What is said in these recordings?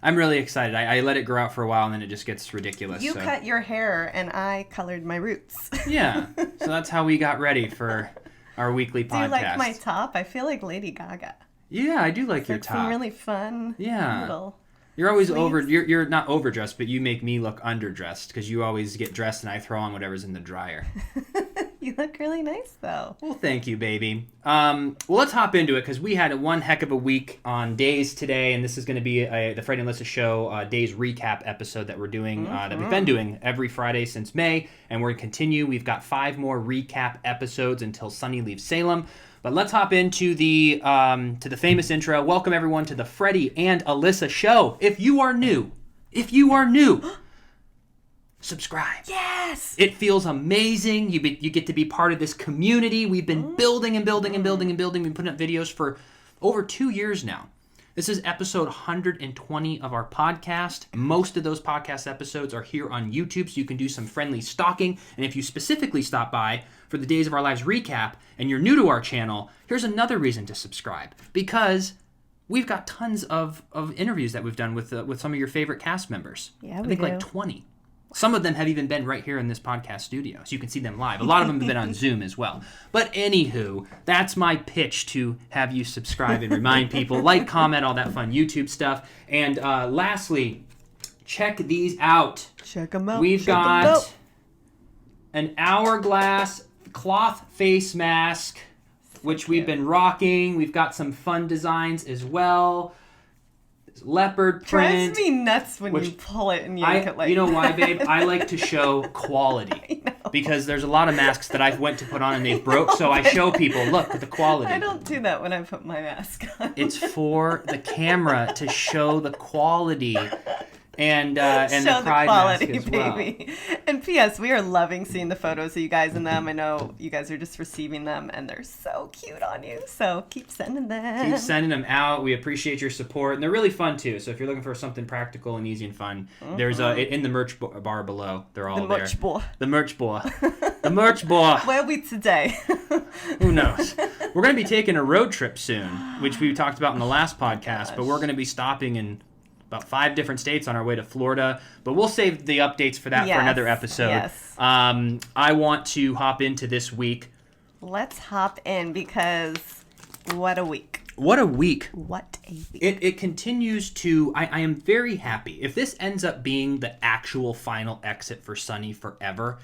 I'm really excited. I let it grow out for a while, and then it just gets ridiculous. You cut your hair, and I colored my roots. Yeah, so that's how we got ready for our weekly podcast. Do you like my top? I feel like Lady Gaga. Yeah, I do like your top. Some really fun little... You're always You're not overdressed, but you make me look underdressed because you always get dressed and I throw on whatever's in the dryer. You look really nice, though. Well, thank you, baby. Well, let's hop into it because we had one heck of a week on Days today, and this is going to be the Freddie Alyssa Show Days recap episode that we're doing, that we've been doing every Friday since May, and we're going to continue. We've got 5 more recap episodes until Sonny leaves Salem. But let's hop into the famous intro. Welcome, everyone, to the Freddie and Alyssa Show. If you are new, subscribe. Yes! It feels amazing. You get to be part of this community. We've been building and building and building and building. We've been putting up videos for over 2 years now. This is episode 120 of our podcast. Most of those podcast episodes are here on YouTube, so you can do some friendly stalking. And if you specifically stop by for the Days of Our Lives recap and you're new to our channel, here's another reason to subscribe. Because we've got tons of interviews that we've done with some of your favorite cast members. Yeah, I think like 20. Some of them have even been right here in this podcast studio, so you can see them live. A lot of them have been on Zoom as well. But anywho, that's my pitch to have you subscribe and remind people, like, comment, all that fun YouTube stuff. And lastly, check these out. Check them out. We've got an Hourglass cloth face mask, which we've been rocking. We've got some fun designs as well. Leopard print. Drives me nuts when you pull it and yank it like you know why, babe? I like to show quality. Because there's a lot of masks that I went to put on and they broke, so I show people, look at the quality. I don't do that when I put my mask on. It's for the camera to show the quality and show the pride quality, mask as well. baby. And P.S. we are loving seeing the photos of you guys in them. I know you guys are just receiving them, and they're so cute on you. So keep sending them. Keep sending them out. We appreciate your support, and they're really fun too. So if you're looking for something practical and easy and fun, there's in the merch bar below. They're all there. The merch bar. The merch bar. Where are we today? Who knows? We're going to be taking a road trip soon, which we talked about in the last podcast. But we're going to be stopping in about 5 different states on our way to Florida. But we'll save the updates for that for another episode. Yes. I want to hop into this week. Let's hop in because what a week. What a week. What a week. It continues to... I am very happy. If this ends up being the actual final exit for Sonny forever,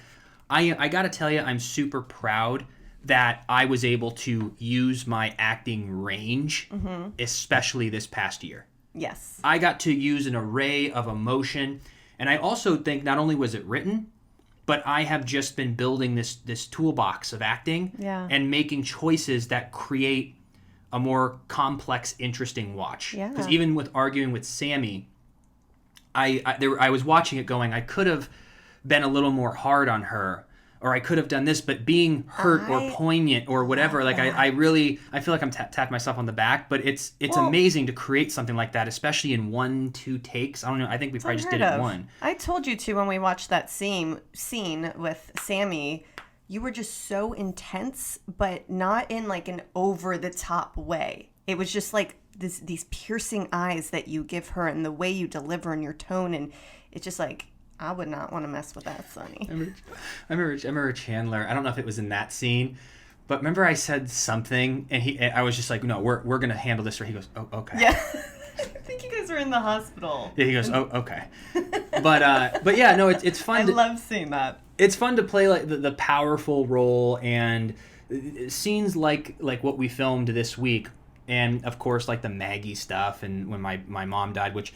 I got to tell you, I'm super proud that I was able to use my acting range, especially this past year. Yes. I got to use an array of emotion, and I also think not only was it written, but I have just been building this toolbox of acting and making choices that create a more complex, interesting watch. Because even with arguing with Sammy, I was watching it going, I could have been a little more hard on her, or I could have done this, but being hurt or poignant or whatever, like I feel like I'm tapping myself on the back, but it's amazing to create something like that, especially in 1-2 takes. I don't know. I think we probably just did it one. I told you to when we watched that scene with Sammy, you were just so intense, but not in like an over the top way. It was just like these piercing eyes that you give her and the way you deliver and your tone, and it's just like, I would not want to mess with that, Sonny. I remember Chandler. I don't know if it was in that scene, but remember I said something, and I was just like, no, we're gonna handle this. Or he goes, oh, okay. Yeah, I think you guys were in the hospital. Yeah, he goes, oh, okay. But yeah, no, it's fun. I love seeing that. It's fun to play like the powerful role, and scenes like what we filmed this week, and of course like the Maggie stuff, and when my mom died, which.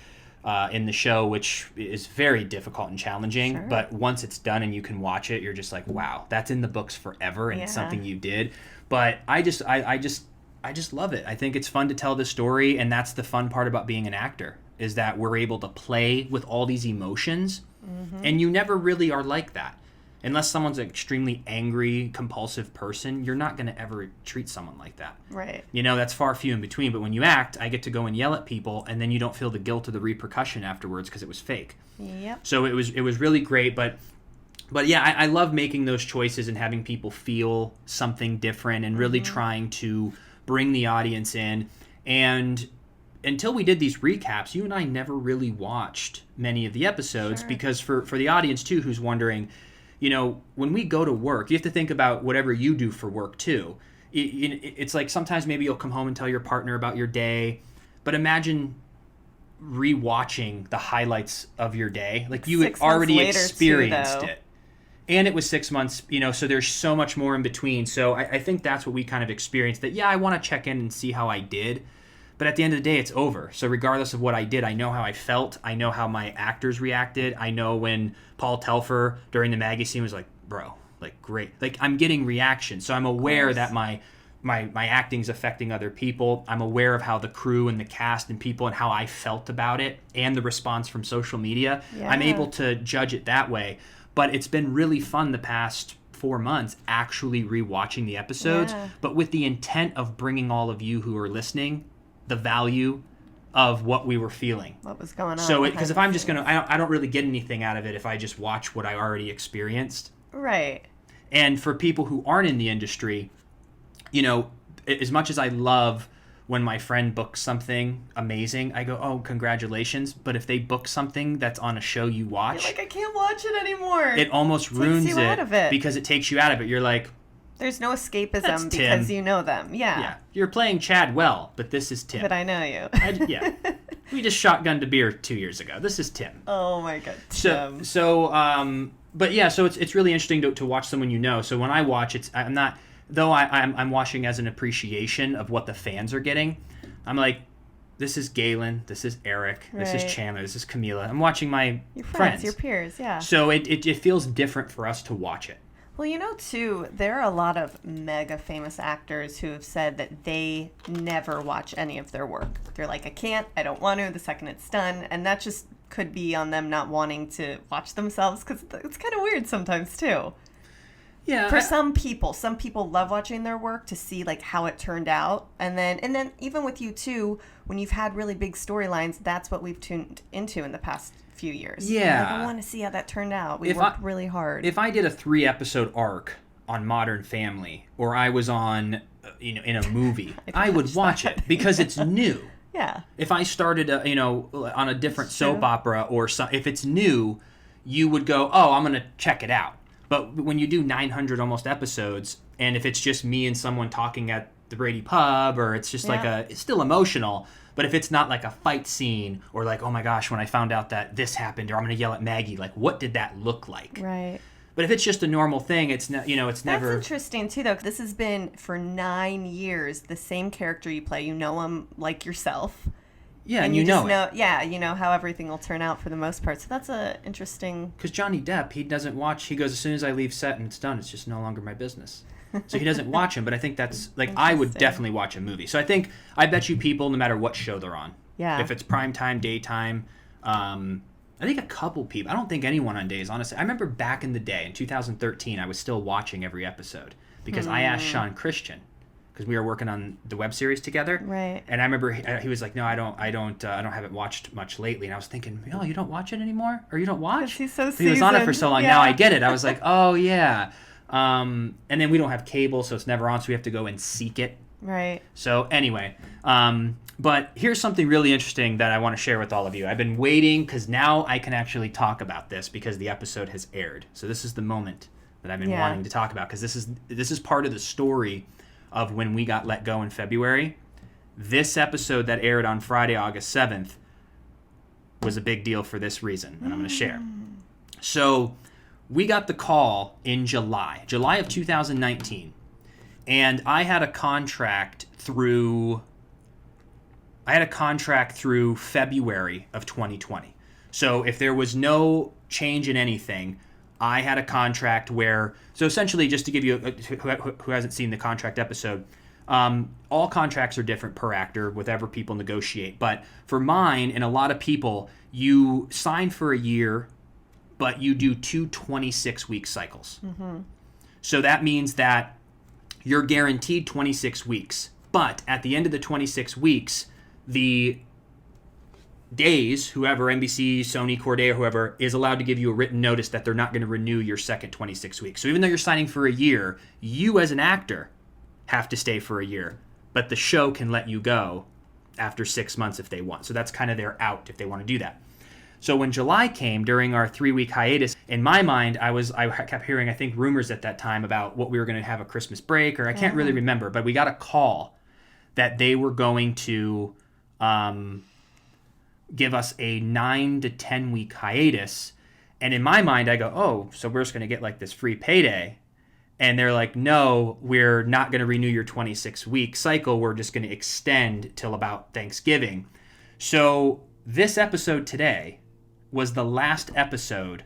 In the show, which is very difficult and challenging, but once it's done and you can watch it, you're just like, wow, that's in the books forever, and it's something you did. But I just love it. I think it's fun to tell the story, and that's the fun part about being an actor, is that we're able to play with all these emotions, and you never really are like that. Unless someone's an extremely angry, compulsive person, you're not going to ever treat someone like that. Right. You know, that's far few in between. But when you act, I get to go and yell at people, and then you don't feel the guilt or the repercussion afterwards because it was fake. Yep. So it was really great. But yeah, I love making those choices and having people feel something different and really trying to bring the audience in. And until we did these recaps, you and I never really watched many of the episodes. Sure. Because for the audience too, who's wondering, when we go to work, you have to think about whatever you do for work too. It's like sometimes maybe you'll come home and tell your partner about your day, but imagine rewatching the highlights of your day. Like you had already experienced it. And it was 6 months, so there's so much more in between. So I think that's what we kind of experienced, that, I want to check in and see how I did. But at the end of the day, it's over. So regardless of what I did, I know how I felt. I know how my actors reacted. I know when Paul Telfer during the Maggie scene was like, bro, like, great. Like, I'm getting reaction. So I'm aware that my acting's affecting other people. I'm aware of how the crew and the cast and people and how I felt about it and the response from social media. Yeah. I'm able to judge it that way. But it's been really fun the past 4 months actually rewatching the episodes, but with the intent of bringing all of you who are listening the value of what we were feeling. What was going on. So, because if I'm just going to, I don't really get anything out of it if I just watch what I already experienced. Right. And for people who aren't in the industry, as much as I love when my friend books something amazing, I go, oh, congratulations. But if they book something that's on a show you watch, you're like, I can't watch it anymore. It almost ruins you out of it. Because it takes you out of it. You're like, there's no escapism that's because Tim. you know them. Yeah. Yeah. You're playing Chad well, but this is Tim. But I know you. Yeah. We just shotgunned a beer 2 years ago. This is Tim. Oh my God. Tim. But yeah, so it's really interesting to watch someone you know. So when I watch, I'm not, though I'm watching as an appreciation of what the fans are getting. I'm like, this is Galen, this is Eric, this is Chandler, this is Camila. I'm watching my your friends, your peers, yeah. So it feels different for us to watch it. Well, too, there are a lot of mega famous actors who have said that they never watch any of their work. They're like, I don't want to, the second it's done. And that just could be on them not wanting to watch themselves, because it's kind of weird sometimes, too. Yeah. For some people love watching their work to see like how it turned out, and then even with you too, when you've had really big storylines, that's what we've tuned into in the past few years. Yeah, like, I want to see how that turned out. We worked really hard. If I did a 3-episode arc on Modern Family, or I was on, in a movie, I would watch it because it's new. Yeah. If I started, on a different soap opera or if it's new, you would go, oh, I'm gonna check it out. But when you do 900 almost episodes, and if it's just me and someone talking at the Brady pub, or it's just it's still emotional, but if it's not like a fight scene, or like, oh my gosh, when I found out that this happened, or I'm going to yell at Maggie, like, what did that look like? Right. But if it's just a normal thing, it's never... That's interesting, too, though. This has been, for 9 years, the same character you play. You know him like yourself. Yeah, and you know it. Yeah, you know how everything will turn out for the most part. So that's a interesting... Because Johnny Depp, he doesn't watch... He goes, as soon as I leave set and it's done, it's just no longer my business. So he doesn't watch him, but I think that's... Like, I would definitely watch a movie. So I bet you people, no matter what show they're on. Yeah. If it's primetime, daytime... I think a couple people... I don't think anyone on days, honestly. I remember back in the day, in 2013, I was still watching every episode. Because I asked Sean Christian... because we were working on the web series together. Right. And I remember he was like, no, I haven't watched much lately. And I was thinking, oh, you don't watch it anymore? Or you don't watch? He's so seasoned. He was on it for so long. Yeah. Now I get it. I was like, oh, yeah. And then we don't have cable, so it's never on, so we have to go and seek it. Right. So anyway, but here's something really interesting that I want to share with all of you. I've been waiting because now I can actually talk about this because the episode has aired. So this is the moment that I've been wanting to talk about, because this is part of the story of when we got let go in February. This episode that aired on Friday, August 7th, was a big deal for this reason, and I'm going to share. So we got the call in July of 2019, and I had a contract through February of 2020. So if there was no change in anything, I had a contract where, so essentially, just to give you, who hasn't seen the contract episode, all contracts are different per actor, whatever people negotiate. But for mine and a lot of people, you sign for a year, but you do 2 26-week cycles. Mm-hmm. So that means that you're guaranteed 26 weeks. But at the end of the 26 weeks, the days, whoever, NBC, Sony, Corday, or whoever, is allowed to give you a written notice that they're not going to renew your second 26 weeks. So even though you're signing for a year, you as an actor have to stay for a year, but the show can let you go after 6 months if they want. So that's kind of their out if they want to do that. So when July came during our 3-week hiatus, in my mind, I kept hearing, I think, rumors at that time about what we were going to have a Christmas break, or I can't really remember, but we got a call that they were going to give us a 9 to 10 week hiatus. And in my mind, I go, oh, so we're just going to get like this free payday. And they're like, no, we're not going to renew your 26-week cycle. We're just going to extend till about Thanksgiving. So this episode today was the last episode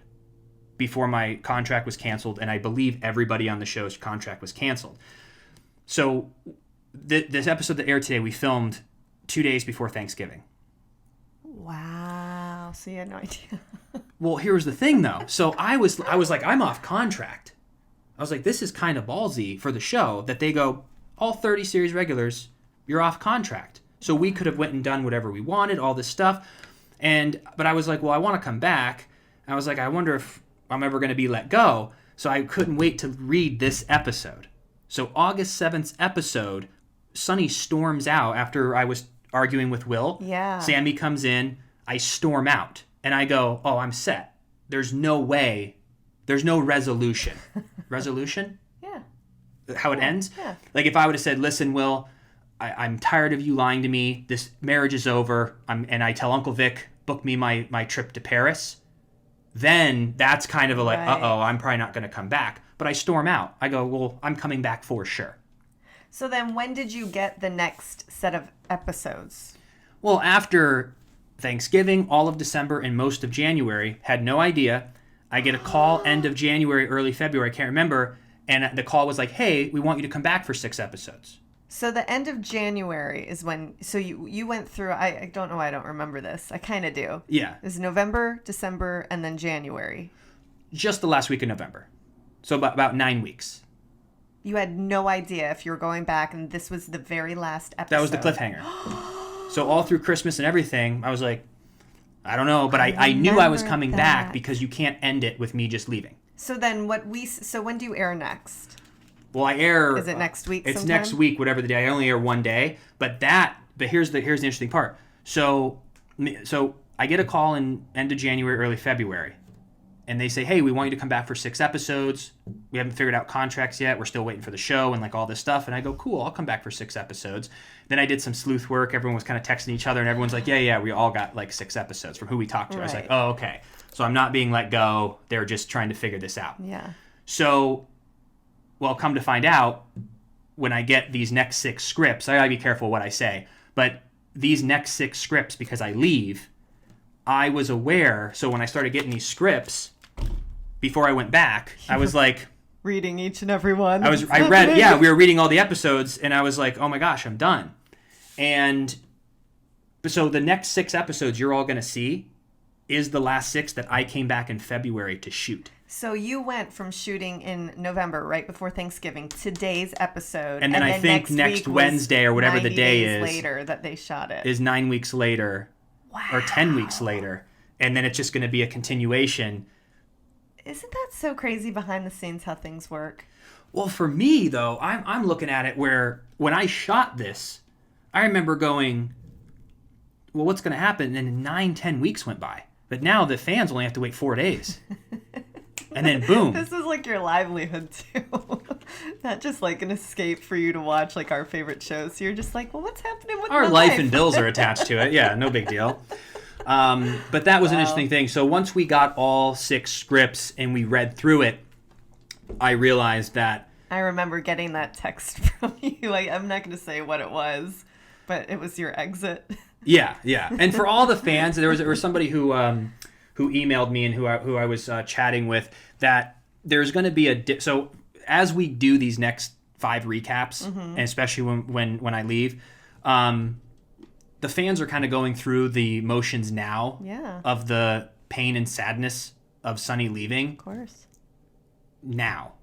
before my contract was canceled, and I believe everybody on the show's contract was canceled. So this episode that aired today, we filmed 2 days before Thanksgiving. Wow. So you had no idea. Well, here's the thing, though. So I was like, I'm off contract. I was like, this is kind of ballsy for the show that they go, all 30 series regulars, you're off contract. So we could have went and done whatever we wanted, all this stuff. But I was like, well, I want to come back. I was like, I wonder if I'm ever going to be let go. So I couldn't wait to read this episode. So August 7th's episode, Sonny storms out after I was arguing with Will. Yeah. Sammy comes in. I storm out. And I go, oh, I'm set. There's no way. There's no resolution. Resolution? Yeah. How it ends? Yeah. Like if I would have said, listen, Will, I'm tired of you lying to me. This marriage is over. And I tell Uncle Vic, book me my trip to Paris. Then that's kind of a like, uh-oh, I'm probably not going to come back. But I storm out. I go, well, I'm coming back for sure. So then when did you get the next set of episodes? Well, after Thanksgiving, all of December, and most of January, had no idea. I get a call end of January, early February, I can't remember. And the call was like, hey, we want you to come back for 6 episodes. So the end of January is when, so you went through, I don't know why I don't remember this. I kind of do. Yeah. It was November, December, and then January. Just the last week of November. So about 9 weeks. You had no idea if you were going back, and this was the very last episode. That was the cliffhanger. So all through Christmas and everything, I was like, I don't know, but I knew I was coming back because you can't end it with me just leaving. So then when do you air next? Well, I air. Is it next week? It's sometime? next week, whatever the day. I only air one day, but here's the interesting part. So I get a call in end of January, early February, and they say, hey, we want you to come back for 6 episodes. We haven't figured out contracts yet. We're still waiting for the show and like all this stuff. And I go, cool, I'll come back for 6 episodes. Then I did some sleuth work. Everyone was kind of texting each other, and everyone's like, yeah, we all got like 6 episodes from who we talked to. Right. I was like, oh, okay. So I'm not being let go. They're just trying to figure this out. Yeah. So, well, come to find out, when I get these next 6 scripts, I gotta be careful what I say, but these next 6 scripts, because I leave, I was aware. So when I started getting these scripts, before I went back, I was like... reading each and every one. We were reading all the episodes, and I was like, oh my gosh, I'm done. And so the next 6 episodes you're all going to see is the last 6 that I came back in February to shoot. So you went from shooting in November, right before Thanksgiving, today's episode. And then I think next Wednesday or whatever the day is. Later that they shot it. Is 9 weeks later. Wow. Or 10 weeks later. And then it's just going to be a continuation. Isn't that so crazy behind the scenes how things work? Well, for me, though, I'm looking at it where when I shot this, I remember going, well, what's going to happen? And then 9-10 weeks went by. But now the fans only have to wait 4 days. And then boom. This is like your livelihood, too. Not just like an escape for you to watch like our favorite shows. So you're just like, well, what's happening with our my life and bills are attached to it. Yeah, no big deal. But that was an interesting thing. So once we got all 6 scripts and we read through it, I realized that... I remember getting that text from you. I'm not going to say what it was, but it was your exit. Yeah. And for all the fans, there was somebody who emailed me and who I was chatting with, that there's going to be so as we do these next 5 recaps, and especially when I leave, the fans are kind of going through the motions now of the pain and sadness of Sonny leaving. Of course. Now,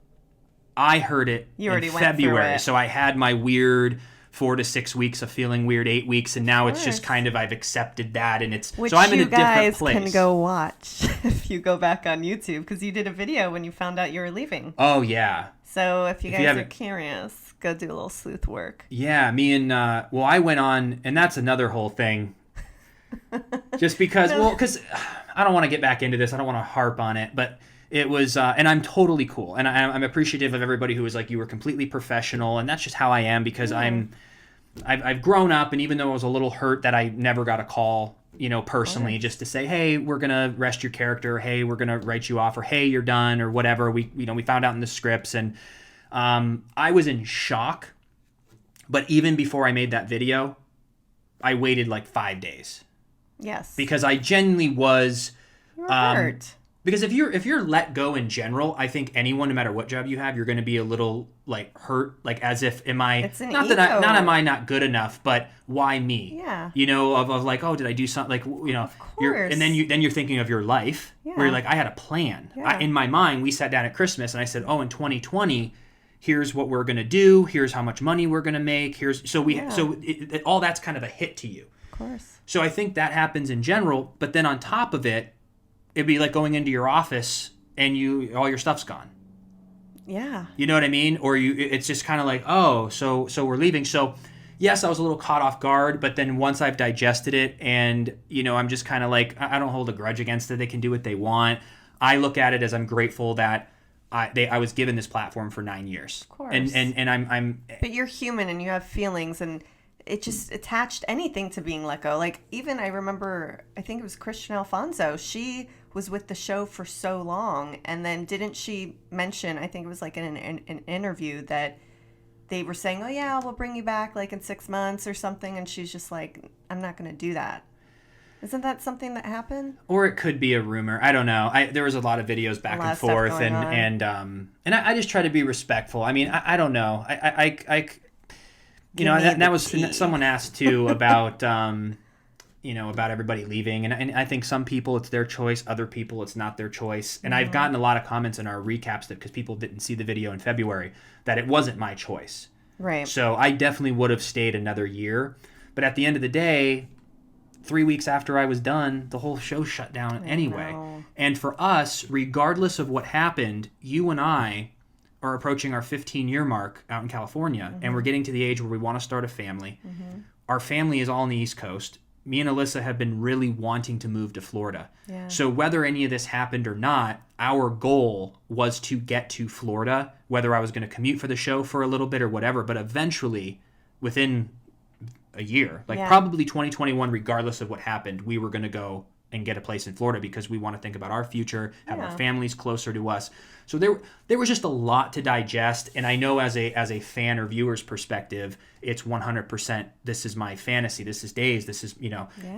I heard it in February, so I had my weird 4 to 6 weeks of feeling weird, 8 weeks, and now it's just kind of I've accepted that, and it's which so I'm in a different place. Which you guys can go watch if you go back on YouTube, because you did a video when you found out you were leaving. Oh yeah. So if you guys are curious, go do a little sleuth work. Yeah, me and I went on, and that's another whole thing. Just because, because I don't want to get back into this. I don't want to harp on it, but it was, and I'm totally cool, and I'm appreciative of everybody who was like, you were completely professional, and that's just how I am because I've grown up, and even though I was a little hurt that I never got a call, personally, just to say, hey, we're gonna rest your character, hey, we're gonna write you off, or hey, you're done, or whatever. We found out in the scripts, and I was in shock. But even before I made that video, I waited like 5 days. Yes. Because I genuinely was hurt. Because if you're let go in general, I think anyone, no matter what job you have, you're going to be a little like hurt, like as if am I it's an not ego. that am I not good enough, but why me? Yeah. Of like, oh, did I do something like Of course. and then you're thinking of your life where you're like, I had a plan. Yeah. In my mind, we sat down at Christmas and I said, oh, in 2020, here's what we're going to do, here's how much money we're going to make, all that's kind of a hit to you. Of course. So I think that happens in general, but then on top of it, it'd be like going into your office and all your stuff's gone. Yeah. You know what I mean? Or it's just kind of like, oh, so we're leaving. So yes, I was a little caught off guard, but then once I've digested it and, I'm just kind of like, I don't hold a grudge against it. They can do what they want. I look at it as I'm grateful that I was given this platform for 9 years. Of course. And I'm But you're human and you have feelings, and it just attached anything to being let go. Like, even I remember, I think it was Christian Alfonso. She was with the show for so long, and then didn't she mention, I think it was like in an interview, that they were saying, oh yeah, we'll bring you back like in 6 months or something, and she's just like, I'm not going to do that. Isn't that something that happened? Or it could be a rumor. I don't know. There was a lot of videos back and forth, and I just try to be respectful. I mean, I don't know. That was someone asked too about about everybody leaving, and I think some people it's their choice, other people it's not their choice. And I've gotten a lot of comments in our recaps that because people didn't see the video in February that it wasn't my choice. Right. So I definitely would have stayed another year, but at the end of the day, 3 weeks after I was done, the whole show shut down anyway. And for us, regardless of what happened, you and I are approaching our 15-year mark out in California, and we're getting to the age where we want to start a family. Our family is all on the East Coast. Me and Alyssa have been really wanting to move to Florida. Yeah. So whether any of this happened or not, our goal was to get to Florida, whether I was going to commute for the show for a little bit or whatever, but eventually, within a year, probably 2021, regardless of what happened, we were going to go and get a place in Florida because we want to think about our future, have our families closer to us. So there was just a lot to digest, and I know as a fan or viewer's perspective, it's 100%. This is my fantasy. This is Days. This is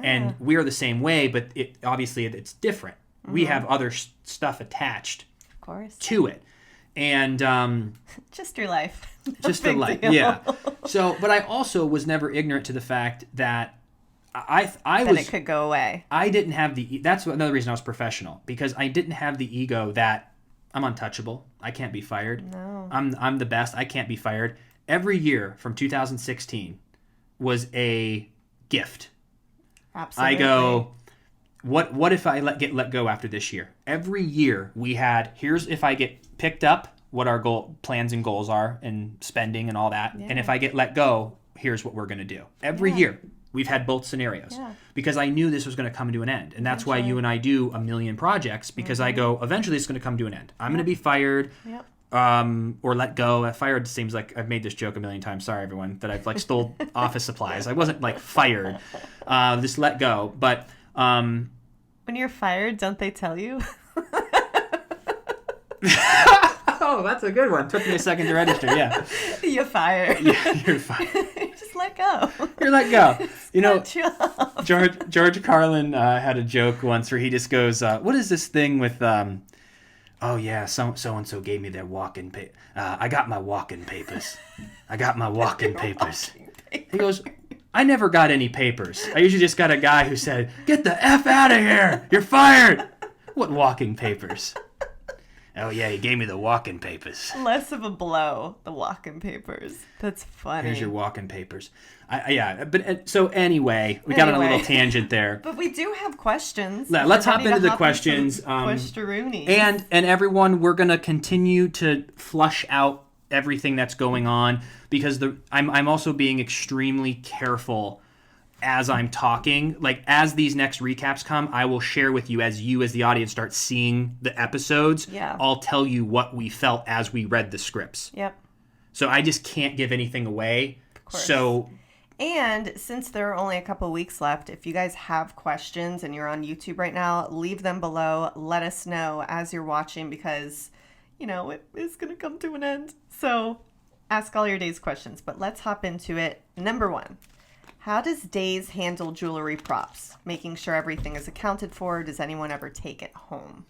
and we're the same way, but obviously it's different. We have other stuff attached, of course, to it, and just your life, just the life, yeah. So, but I also was never ignorant to the fact that it could go away. I didn't have that's another reason I was professional, because I didn't have the ego that I'm untouchable. I can't be fired. No. I'm the best. I can't be fired. Every year from 2016 was a gift. Absolutely. I go, what if I get let go after this year? Every year we had, here's if I get picked up, what our plans and goals are, and spending and all that. Yeah. And if I get let go, here's what we're going to do. Every year. We've had both scenarios because I knew this was going to come to an end. And that's why you and I do a million projects, because I go, eventually it's going to come to an end. I'm going to be fired or let go. Fired seems like I've made this joke a million times. Sorry, everyone, that I've stole office supplies. I wasn't fired, just let go. But when you're fired, don't they tell you? Oh, that's a good one. Took me a second to register. Yeah. You're fired. Yeah, you're fired. Just let go. You're let go. George Carlin had a joke once where he just goes, what is this thing with, oh yeah, so-and-so gave me their walk-in paper. I got my walk-in papers. He goes, I never got any papers. I usually just got a guy who said, get the F out of here. You're fired. What walking papers? Oh, yeah, he gave me the walking papers. Less of a blow, the walking papers. That's funny. Here's your walking papers. So anyway, we got on a little tangent there. But we do have questions. Let's hop into the questions. Questionroonies. And everyone, we're going to continue to flush out everything that's going on, because I'm also being extremely careful as I'm talking. Like, as these next recaps come, I will share with you as the audience start seeing the episodes. Yeah. I'll tell you what we felt as we read the scripts. Yep. So I just can't give anything away. Of course. So, and since there are only a couple weeks left, if you guys have questions and you're on YouTube right now, leave them below. Let us know as you're watching, because, you know, it is going to come to an end. So ask all your Days questions, but let's hop into it. Number 1. How does Days handle jewelry props? Making sure everything is accounted for. Does anyone ever take it home?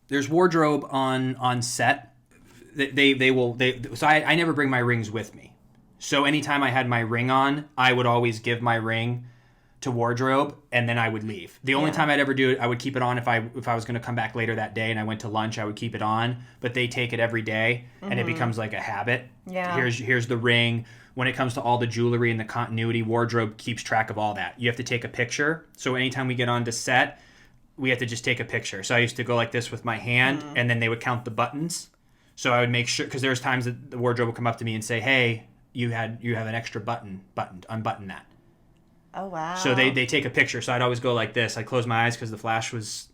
There's wardrobe on set. So I never bring my rings with me. So anytime I had my ring on, I would always give my ring to wardrobe, and then I would leave. The only time I'd ever do it, I would keep it on if I was going to come back later that day and I went to lunch, I would keep it on. But they take it every day, and it becomes like a habit. Yeah. Here's the ring. When it comes to all the jewelry and the continuity, wardrobe keeps track of all that. You have to take a picture. So anytime we get onto set, we have to just take a picture. So I used to go like this with my hand, and then they would count the buttons. So I would make sure, because there's times that the wardrobe would come up to me and say, "Hey, you have an extra buttoned, unbutton that." Oh, wow. So they take a picture. So I'd always go like this. I'd close my eyes because the flash was...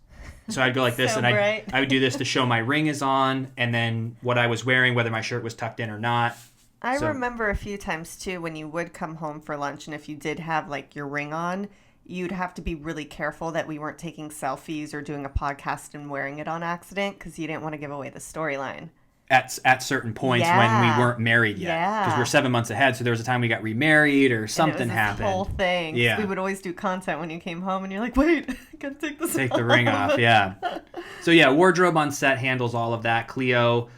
So I'd go like this, So and bright. I would do this to show my ring is on, and then what I was wearing, whether my shirt was tucked in or not. I So- remember a few times too when you would come home for lunch, and if you did have like your ring on, you'd have to be really careful that we weren't taking selfies or doing a podcast and wearing it on accident, because you didn't want to give away the storyline. At certain points when Yeah. we weren't married yet. Yeah. Because we're 7 months ahead, so there was a time we got remarried or something and it was happened. this whole thing. Yeah. We would always do content when you came home, and you're like, wait, I gotta take this Take off. the ring off, yeah. So yeah, wardrobe on set handles all of that. Cleo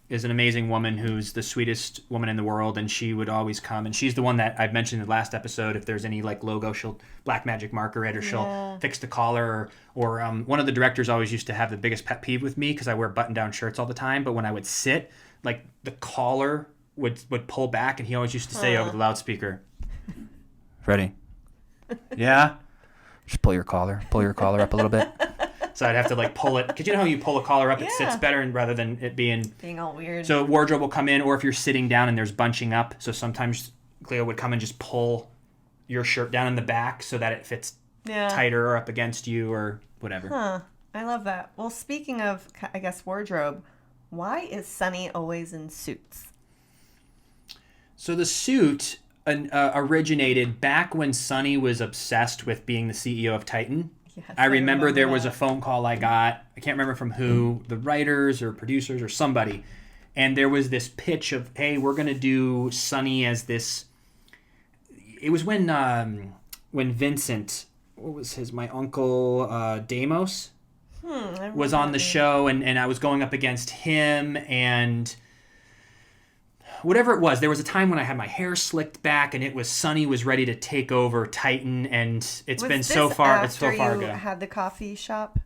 is an amazing woman who's the sweetest woman in the world, and she would always come, and she's the one that I've mentioned in the last episode. If there's any like logo, she'll black magic marker it, or she'll fix the collar, or one of the directors always used to have the biggest pet peeve with me because I wear button down shirts all the time, but when I would sit, like the collar would pull back, and he always used to say over the loudspeaker, "Freddie, yeah, just pull your collar up a little bit." So I'd have to like pull it, because you know how you pull a collar up, it sits better, and rather than it being all weird. So wardrobe will come in, or if you're sitting down and there's bunching up, so sometimes Cleo would come and just pull your shirt down in the back so that it fits tighter or up against you or whatever. Huh. I love that. Well, speaking of, I guess, wardrobe, why is Sonny always in suits? So the suit originated back when Sonny was obsessed with being the CEO of Titan. Yes, I remember there was that. a phone call I got. I can't remember from who, the writers or producers or somebody. And there was this pitch of, hey, we're going to do Sonny as this. It was when Vincent, what was my uncle Deimos was on the show, and I was going up against him, and whatever it was, there was a time when I had my hair slicked back, and it was Sonny was ready to take over Titan, and it's been so far. It's so far ago. You had the coffee shop.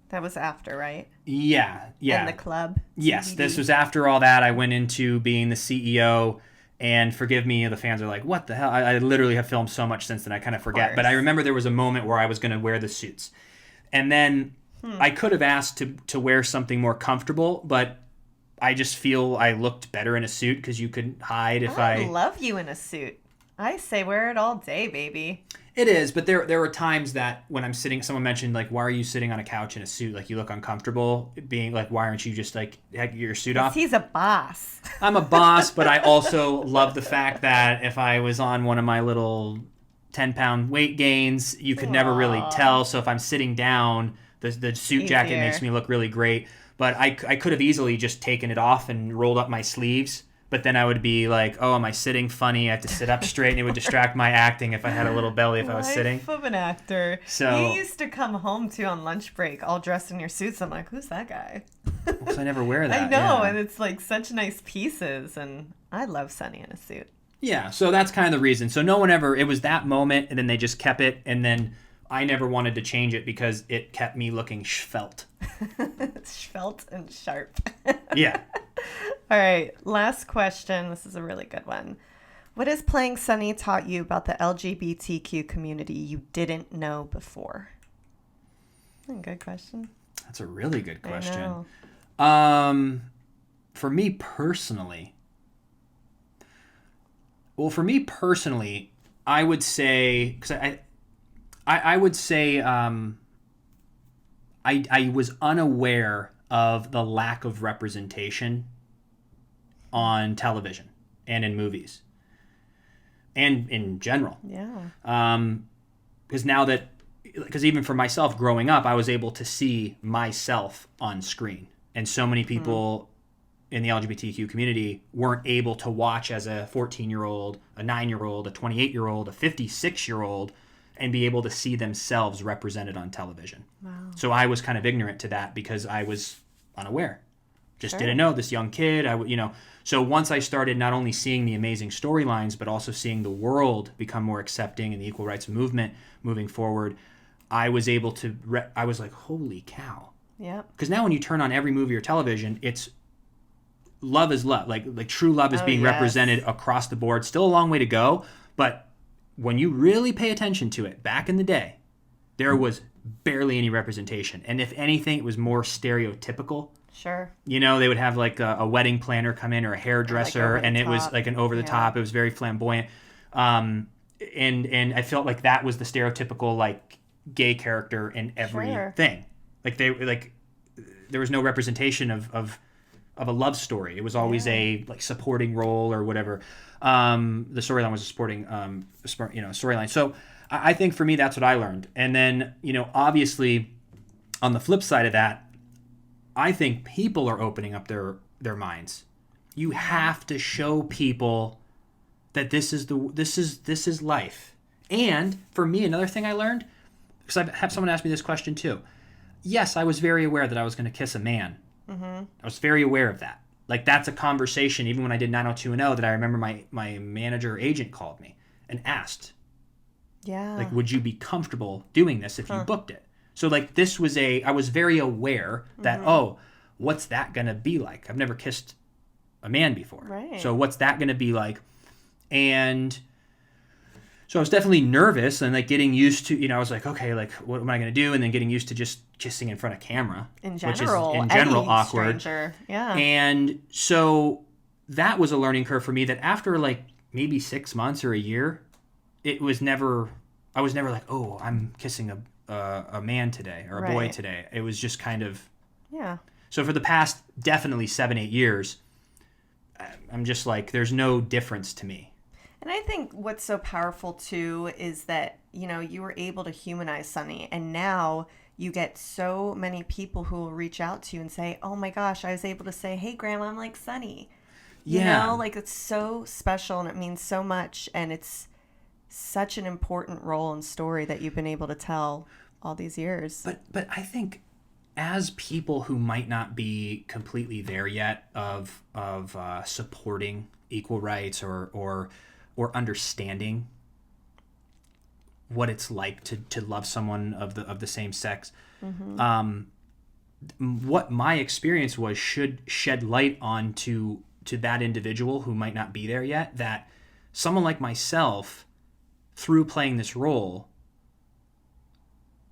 That was after, right? Yeah. And the club. Yes, CBD. this was after all that. I went into being the CEO, and forgive me, the fans are like, "What the hell?" I literally have filmed so much since then, I kind of forget. But I remember there was a moment where I was going to wear the suits, and then I could have asked to wear something more comfortable, but I just feel I looked better in a suit because you could hide if I love you in a suit. I say wear it all day, baby. It is, but there were times that when I'm sitting, someone mentioned, like, why are you sitting on a couch in a suit? Like, you look uncomfortable. Being like, why aren't you just, like, have your suit off? He's a boss. I'm a boss, but I also love the fact that if I was on one of my little 10-pound weight gains, you could never really tell. So if I'm sitting down, the suit jacket makes me look really great. But I could have easily just taken it off and rolled up my sleeves. But then I would be like, oh, am I sitting funny? I have to sit up straight, and it would distract my acting if I had a little belly if I was sitting. Life of an actor. So you used to come home, too, on lunch break, all dressed in your suits. I'm like, who's that guy? Because I never wear that. I know, yeah. and it's like such nice pieces, and I love Sonny in a suit. Yeah, so that's kind of the reason. So no one ever, it was that moment, and then they just kept it, and then I never wanted to change it because it kept me looking svelte. Svelte and sharp. Yeah. All right, last question. This is a really good one. What has playing Sonny taught you about the LGBTQ community you didn't know before? Good question. That's a really good question. I know. for me personally, I would say, because I would say I was unaware of the lack of representation on television and in movies and in general. Yeah. Because even for myself growing up, I was able to see myself on screen. And so many people in the LGBTQ community weren't able to watch as a 14-year-old, a 9-year-old, a 28-year-old, a 56-year-old, and be able to see themselves represented on television. Wow. So I was kind of ignorant to that because I was unaware. Just Sure. didn't know, this young kid. So once I started not only seeing the amazing storylines, but also seeing the world become more accepting and the equal rights movement moving forward, I was able to. I was like, holy cow! Yep. Because now when you turn on every movie or television, it's love is love. Like true love is being represented across the board. Still a long way to go, but when you really pay attention to it, back in the day, there was barely any representation, and if anything, it was more stereotypical. Sure. They would have like a wedding planner come in or a hairdresser, and it was like an over the top. It was very flamboyant, and I felt like that was the stereotypical like gay character in everything. Like there was no representation of a love story. It was always a like supporting role or whatever. The storyline was a supporting storyline. So I think for me that's what I learned. And then obviously on the flip side of that, I think people are opening up their minds. You have to show people that this is life. And for me, another thing I learned, because I've had someone ask me this question too. Yes, I was very aware that I was going to kiss a man. Mm-hmm. I was very aware of that. Like that's a conversation, even when I did 90210, that I remember my manager or agent called me and asked, like, would you be comfortable doing this if you booked it? So like this was I was very aware that, what's that going to be like? I've never kissed a man before. Right. So what's that going to be like? And so I was definitely nervous and like getting used to, I was like, okay, like what am I going to do? And then getting used to just kissing in front of camera. In general, which is awkward. Stranger. Yeah. And so that was a learning curve for me that after like maybe 6 months or a year, I was never like, oh, I'm kissing a man today or a boy today. It was just kind of. Yeah. So for the past definitely 7-8 years, I'm just like, there's no difference to me. And I think what's so powerful too is that, you were able to humanize Sonny, and now you get so many people who will reach out to you and say, oh my gosh, I was able to say, hey grandma, I'm like Sonny. Like it's so special and it means so much, and it's such an important role and story that you've been able to tell all these years. But I think as people who might not be completely there yet of supporting equal rights or understanding what it's like to love someone of the same sex, what my experience was should shed light on to that individual who might not be there yet, that someone like myself, through playing this role,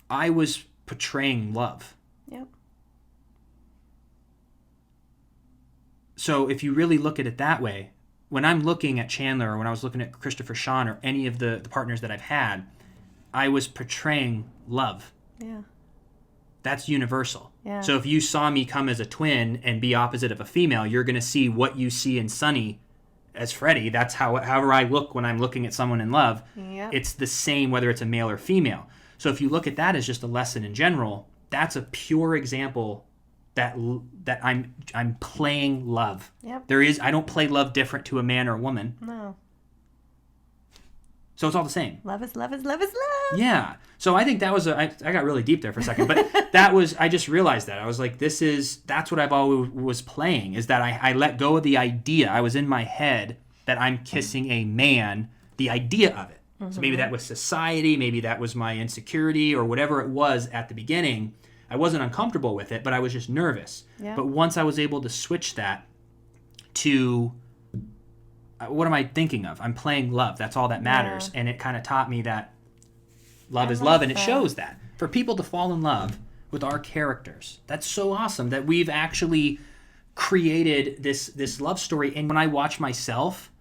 I was portraying love. Yep. So if you really look at it that way, when I'm looking at Chandler or when I was looking at Christopher Sean or any of the partners that I've had, I was portraying love. Yeah. That's universal. Yeah. So if you saw me come as a twin and be opposite of a female, you're going to see what you see in Sonny as Freddie. That's however I look when I'm looking at someone in love. Yep. It's the same whether it's a male or female. So if you look at that as just a lesson in general, that's a pure example that I'm playing love. Yep. I don't play love different to a man or a woman. No. So it's all the same. Love is love is love is love. Yeah. So I think that was I got really deep there for a second, but I just realized that. I was like, that's what I've always was playing, is that I let go of the idea. I was in my head that I'm kissing a man, the idea of it. Mm-hmm. So maybe that was society, maybe that was my insecurity or whatever it was at the beginning. I wasn't uncomfortable with it, but I was just nervous. Yeah. But once I was able to switch that to what am I thinking of? I'm playing love. That's all that matters. Yeah. And it kind of taught me that love is love, and it shows that. For people to fall in love with our characters, that's so awesome that we've actually created this love story. And when I watch myself,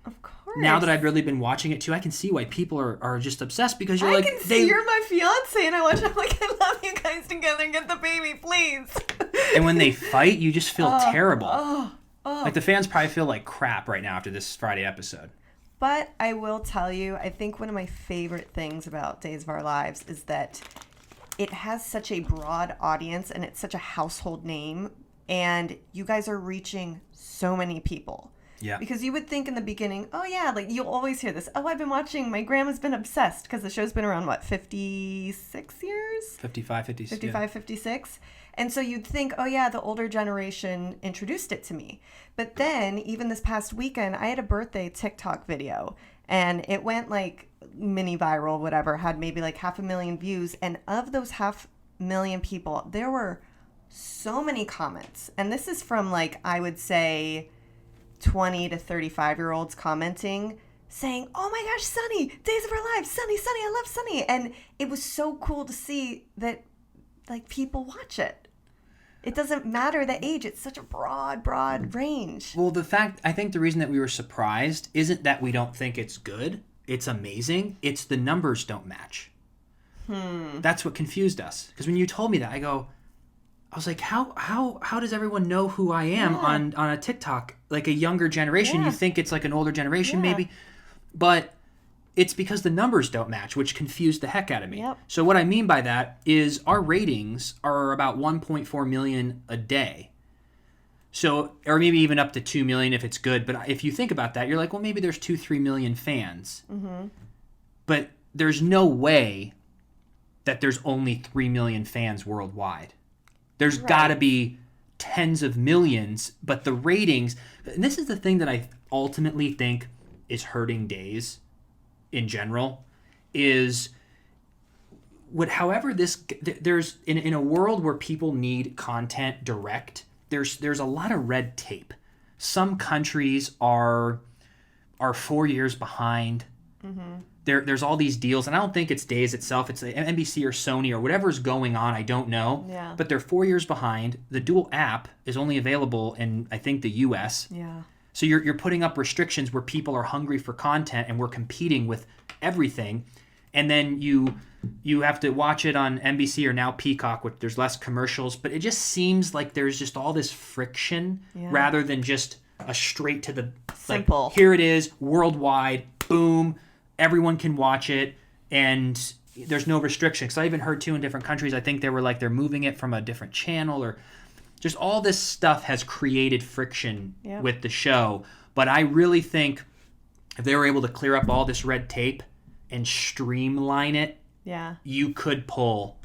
Of course. now that I've really been watching it too, I can see why people are just obsessed, because you're I can see you're my fiance, and I watch. I'm like, I love you guys together. Get the baby, please. And when they fight, you just feel terrible. Oh. Like the fans probably feel like crap right now after this Friday episode. But I will tell you, I think one of my favorite things about Days of Our Lives is that it has such a broad audience and it's such a household name, and you guys are reaching so many people. Yeah. Because you would think in the beginning, oh yeah, like you'll always hear this, oh, I've been watching, my grandma's been obsessed, because the show's been around, what, 56 years? 55, 56. 55, 56. And so you'd think, oh yeah, the older generation introduced it to me. But then, even this past weekend, I had a birthday TikTok video, and it went like mini viral, whatever, had maybe like 500,000 views. And of those 500,000 people, there were so many comments. And this is from like, I would say 20 to 35-year-olds commenting, saying, oh my gosh, Sonny, Days of Our Lives, Sonny, I love Sonny. And it was so cool to see that like people watch it. It doesn't matter the age. It's such a broad range. Well, I think the reason that we were surprised isn't that we don't think it's good. It's amazing. It's the numbers don't match. That's what confused us. Because when you told me that, I was like, how does everyone know who I am on a TikTok? Like a younger generation, Yeah. you think it's like an older generation Yeah. maybe. But it's because the numbers don't match, which confused the heck out of me. Yep. So what I mean by that is our ratings are about 1.4 million a day. So, or maybe even up to 2 million if it's good. But if you think about that, you're like, well, maybe there's 2-3 million fans. Mm-hmm. But there's no way that there's only 3 million fans worldwide. There's got to be tens of millions. But the ratings, and this is the thing that I ultimately think is hurting Days in general, is there's in a world where people need content direct, there's a lot of red tape. Some countries are 4 years behind. Mm-hmm. There's all these deals, and I don't think it's Days itself. It's the NBC or Sony or whatever's going on. I don't know. Yeah. But they're 4 years behind. The dual app is only available in, I think, the U.S. Yeah. So you're putting up restrictions where people are hungry for content, and we're competing with everything. And then you have to watch it on NBC or now Peacock, which there's less commercials. But it just seems like there's just all this friction rather than just a straight to the simple. Like, here it is, worldwide, boom, everyone can watch it, and there's no restriction. Because I even heard too in different countries, I think they're moving it from a different channel, or just all this stuff has created friction with the show. But I really think if they were able to clear up all this red tape and streamline it, you could pull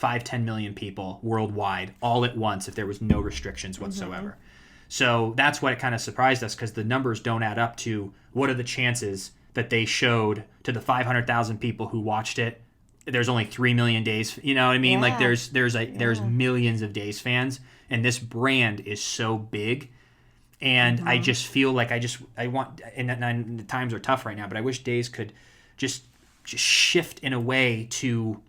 5-10 million people worldwide all at once if there was no restrictions whatsoever. Mm-hmm. So that's what it kind of surprised us, because the numbers don't add up to what are the chances that they showed to the 500,000 people who watched it. There's only 3 million Days. You know what I mean? Like there's millions of Days fans, and this brand is so big. And I just feel like I want, and the times are tough right now, but I wish Days could just shift in a way to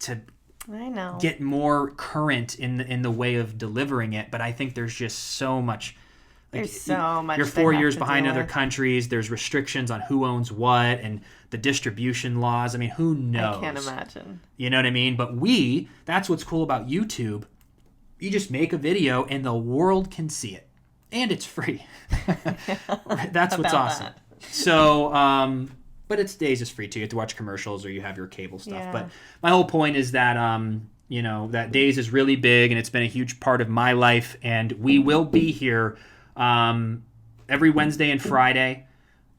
I know, get more current in the way of delivering it. But I think there's just so much. There's so much. You're 4 years behind other countries. There's restrictions on who owns what and the distribution laws. I mean, who knows? I can't imagine. You know what I mean? But that's what's cool about YouTube. You just make a video and the world can see it. And it's free. That's what's awesome. That. So, but it's Days is free too. You have to watch commercials or you have your cable stuff. Yeah. But my whole point is that, that Days is really big, and it's been a huge part of my life. And we will be here every Wednesday and Friday.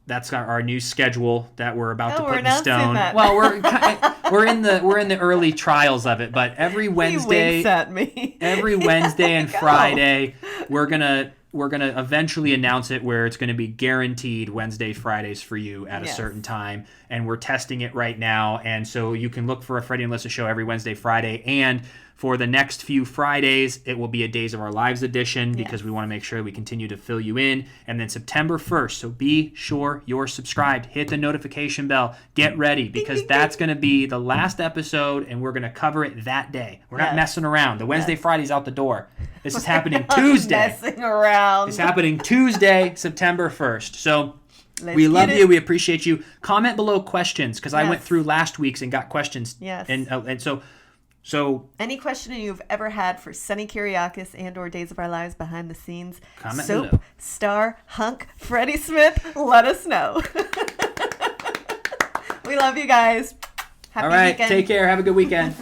That's our new schedule that we're about to put in stone. That. Well, we're in the early trials of it, but every Wednesday, he winks at me. Every Wednesday and Friday, we're gonna eventually announce it where it's gonna be guaranteed Wednesday, Fridays for you at a certain time, and we're testing it right now. And so you can look for a Freddie and Alyssa show every Wednesday, Friday, and for the next few Fridays, it will be a Days of Our Lives edition because we want to make sure we continue to fill you in. And then September 1st, so be sure you're subscribed. Hit the notification bell. Get ready, because that's going to be the last episode, and we're going to cover it that day. We're not messing around. The Wednesday, Friday's out the door. This is happening Tuesday. Messing around. It's happening Tuesday, September 1st. So we love get you. it. We appreciate you. Comment below questions because I went Yes. through last week's and got questions. Yes. And so any question you've ever had for Sonny Kiriakis and or Days of Our Lives behind the scenes, Comment Soap, below. Star, Hunk, Freddie Smith, let us know. We love you guys. Happy all right, weekend. take care. Have a good weekend.